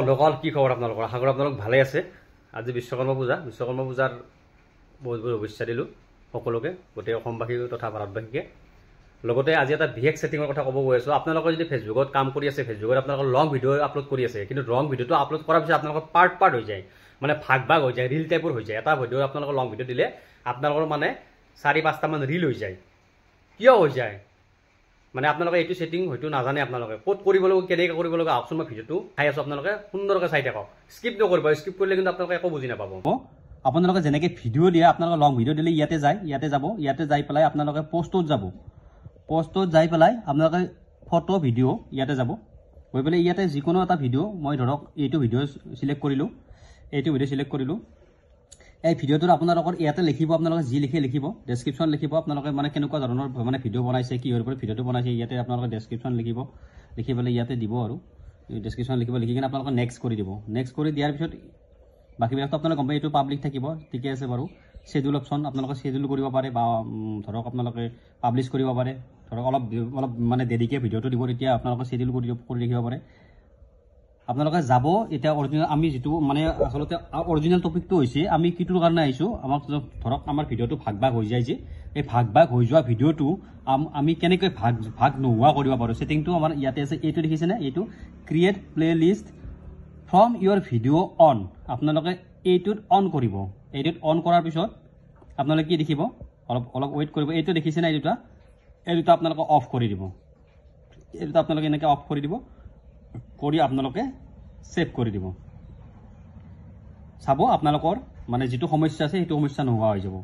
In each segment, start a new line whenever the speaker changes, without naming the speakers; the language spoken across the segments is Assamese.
বন্ধুসকল কি খবৰ আপোনালোকৰ আশা কৰোঁ আপোনালোক ভালে আছে আজি বিশ্বকৰ্মা পূজাৰ বহুত বহুত শুভেচ্ছা দিলোঁ সকলোকে গোটেই অসমবাসী তথা ভাৰতবাসীকে লগতে আজি এটা বিশেষ সেটিংৰ কথা ক'ব গৈ আছোঁ আপোনালোকে যদি ফেচবুকত কাম কৰি আছে ফেচবুকত আপোনালোকৰ লং ভিডিঅ' আপলোড কৰি আছে কিন্তু লং ভিডিঅ'টো আপলোড কৰাৰ পিছত আপোনালোকৰ পাৰ্ট হৈ যায় মানে ভাগ হৈ যায় ৰিল টাইপৰ হৈ যায় এটা ভিডিঅ' আপোনালোকৰ লং ভিডিঅ' দিলে আপোনালোকৰ মানে 4-5টা মান ৰিল হৈ যায় কিয় হৈ যায় মানে আপোনালোকে এইটো সেটিং হয়তো নাজানে আপোনালোকে ক'ত কৰিব লাগিব কেনেকৈ কৰিব লাগিব আহকচোন মই ভিডিঅ'টো চাই আছোঁ আপোনালোকে সুন্দৰকৈ চাই থাকক স্কিপ নকৰিব স্কিপ কৰিলে কিন্তু আপোনালোকে একো বুজি নাপাব আপোনালোকে যেনেকৈ ভিডিঅ' দিয়ে আপোনালোকে লং ভিডিঅ' দিলে ইয়াতে যাই পেলাই আপোনালোকে পোষ্টত যাই পেলাই আপোনালোকে ফটো ভিডিঅ' ইয়াতে যাব গৈ পেলাই ইয়াতে যিকোনো এটা ভিডিঅ' মই ধৰক এইটো ভিডিঅ' চিলেক্ট কৰিলোঁ এই ভিডিঅ'টোত আপোনালোকৰ ইয়াতে লিখিব আপোনালোকে যি লিখিব ডেছক্ৰিপশ্যন লিখিব আপোনালোকে মানে কেনেকুৱা ধৰণৰ মানে ভিডিঅ' বনাইছে কিহৰ ওপৰত ভিডিঅ'টো বনাইছে ইয়াতে আপোনালোকে ডেছক্ৰিপশ্যন লিখি পেলাই ইয়াতে দিব আৰু ডেছক্ৰিপশ্যন লিখি কিনে আপোনালোকে নেক্সট কৰি দিব নেক্সট কৰি দিয়াৰ পিছত বাকীবিলাকতো আপোনালোকে গম পাই এইটো পাব্লিক থাকিব ঠিকে আছে বাৰু শ্বেডিউল অপশ্যন আপোনালোকে শ্বেডিউল কৰিব পাৰে বা ধৰক আপোনালোকে পাব্লিছ কৰিব পাৰে ধৰক অলপ মানে দেৰিকৈ ভিডিঅ'টো দিব তেতিয়া আপোনালোকে শ্বেডিউল কৰি ৰাখিব পাৰে আপোনালোকে যাব এতিয়া অৰিজিনেল আমি যিটো মানে আচলতে অৰিজিনেল টপিকটো হৈছে আমি কিটোৰ কাৰণে আহিছোঁ আমাক ধৰক আমাৰ ভিডিঅ'টো ভাগ হৈ যায় যে এই ভাগ হৈ যোৱা ভিডিঅ'টো আমি কেনেকৈ ভাগ নোহোৱা কৰিব পাৰোঁ ছেটিংটো আমাৰ ইয়াতে আছে এইটো দেখিছেনে এইটো create play list from your video' on আপোনালোকে এইটোত অন কৰিব এইটোত অন কৰাৰ পিছত আপোনালোকে কি দেখিব অলপ ৱেইট কৰিব এইটো দেখিছেনে এই দুটা আপোনালোকে অফ কৰি দিব এইটো আপোনালোকে এনেকৈ অফ কৰি দিব কৰি আপোনালোকে সেভ কৰি দিব চাব আপোনালোকৰ মানে যিটো সমস্যা আছে সেইটো সমস্যা নোহোৱা হৈ যাব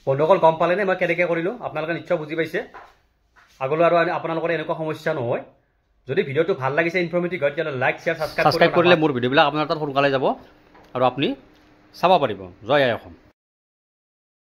বন্ধুসকল গম পালেনে মই কেনেকৈ কৰিলোঁ আপোনালোকে নিশ্চয় বুজি পাইছে আগলৈ আৰু আপোনালোকৰ এনেকুৱা সমস্যা নহয় যদি ভিডিঅ'টো ভাল লাগিছে ইনফৰ্মেটিভ হয় তেতিয়াহ'লে লাইক শ্বেয়াৰ ছাবস্ক্ৰাইব কৰিলে মোৰ ভিডিঅ'বিলাক আপোনাৰ তাত সোনকালে যাব আৰু আপুনি চাব পাৰিব জয় আই অসম।